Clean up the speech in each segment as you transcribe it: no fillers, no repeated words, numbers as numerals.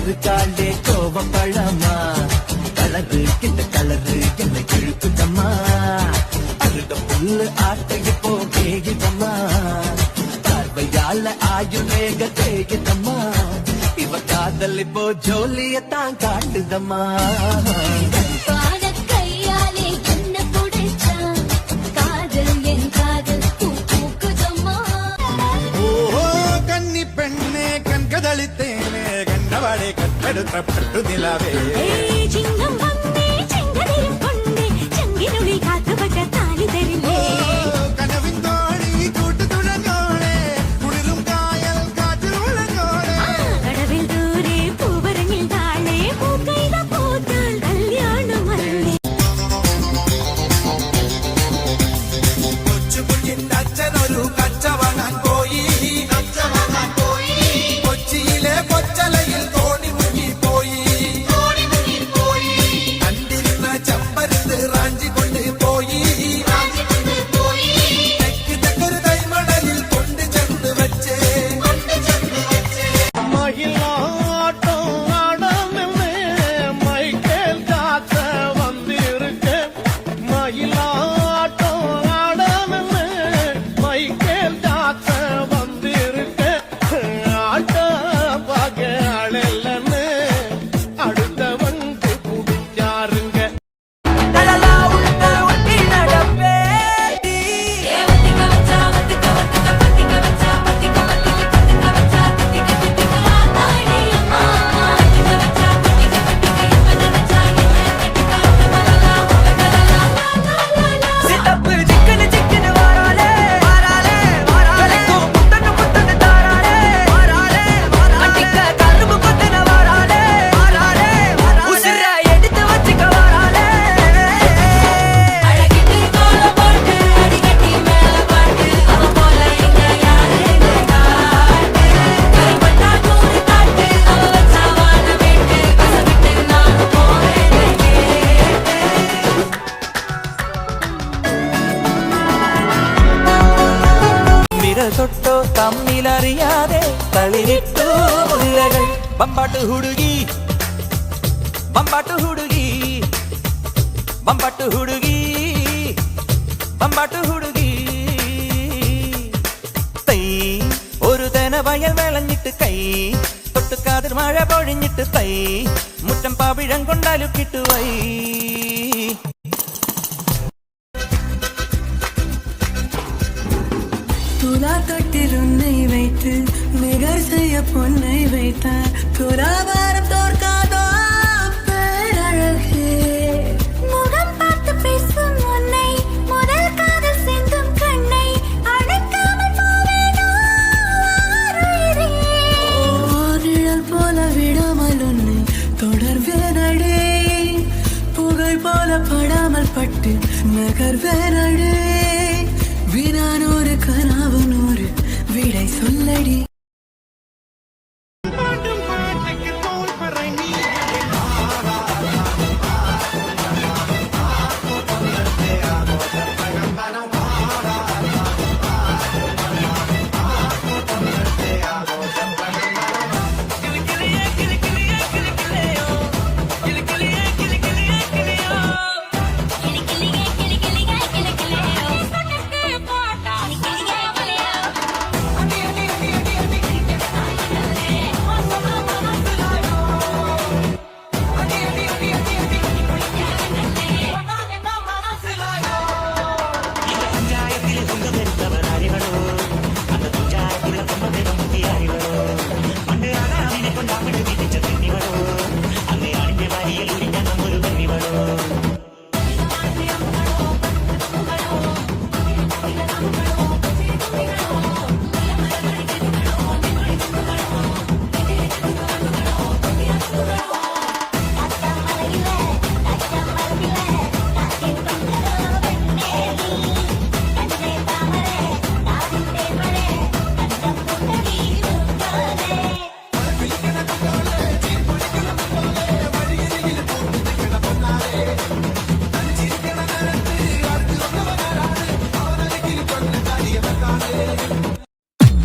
இருக்காளே கோவம் பழமா கலரு இந்த கலரு என்னை கிழக்குதம்மா அழுத புல்லு ஆட்டைய போகேகிதம்மா பார்வையால ஆயுர்வேக தேகிதம்மா இவ காதல் இப்போ ஜோலியத்தான் காட்டுதம்மா கட்டெடுத்த பட்டு நிலாவே கனவின் தோழி கூட்டு துணங்கோளே குளிரும் காயல் காற்றில் உள்ளங்கோளே கடவில் தூரே பூவரங்கில் தாளே பூக்கைத பூத்தால் கல்யாணம் കൊച്ചു കുഞ്ഞിന്റെ അച്ഛനൊരു കച്ചവടം പോയി കൊച്ചിയിലെ കൊച്ചലയിൽ തൊട്ടോ തമ്മിലറിയാതെ തളിരിട്ടു മുല്ലകൾ ബമ്പാട്ട് ഹുടുകി ബമ്പാട്ട് ഹുടുകി ബമ്പാട്ട് ഹുടുകി ബമ്പാട്ട് ഹുടുകി തൈ ഒരു തന വയൽ വിളഞ്ഞിട്ട് കൈ തൊട്ടുകാതിർ മഴ പൊഴിഞ്ഞിട്ട് തൈ മുറ്റം പാവിഴം കൊണ്ടാലുക്കിട്ടു വൈ தொட்டில் உன்னை வைத்து நிகர் செய்ய பொன்னை வைத்தார் துராபாரம் தோற்காதோ பேரழகே முகம் பார்த்து பேசும் உன்னை முதல் காதல் சிந்தும் கண்ணை அழைக்காமல் போவேனோ நிழல் போல விடாமல் உன்னை தொடர்வேனடே புகழ் போல படாமல் பட்டு நகர்வேனடே வினானோரு கனாவு நூறு விடை சொல்லடி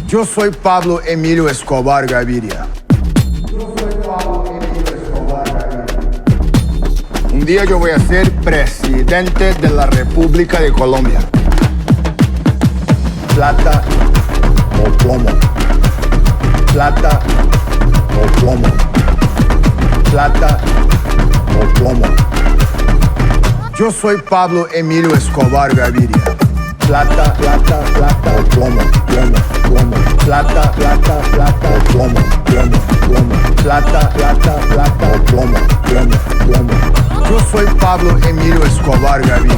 Yo soy Pablo Emilio Escobar Gaviria. Yo soy Pablo Emilio Un día yo voy a ser presidente de la República de Colombia. Plata o plomo. Plata o plomo. Plata o plomo. Yo soy Pablo Emilio Escobar Gaviria. Plata, plata, plata o plomo, plomo, plomo. Plata, plata, plata o plomo, plomo, plomo. Plata, plata, plata o plomo, plomo, plomo. Yo soy Pablo Emilio Escobar Gaviria.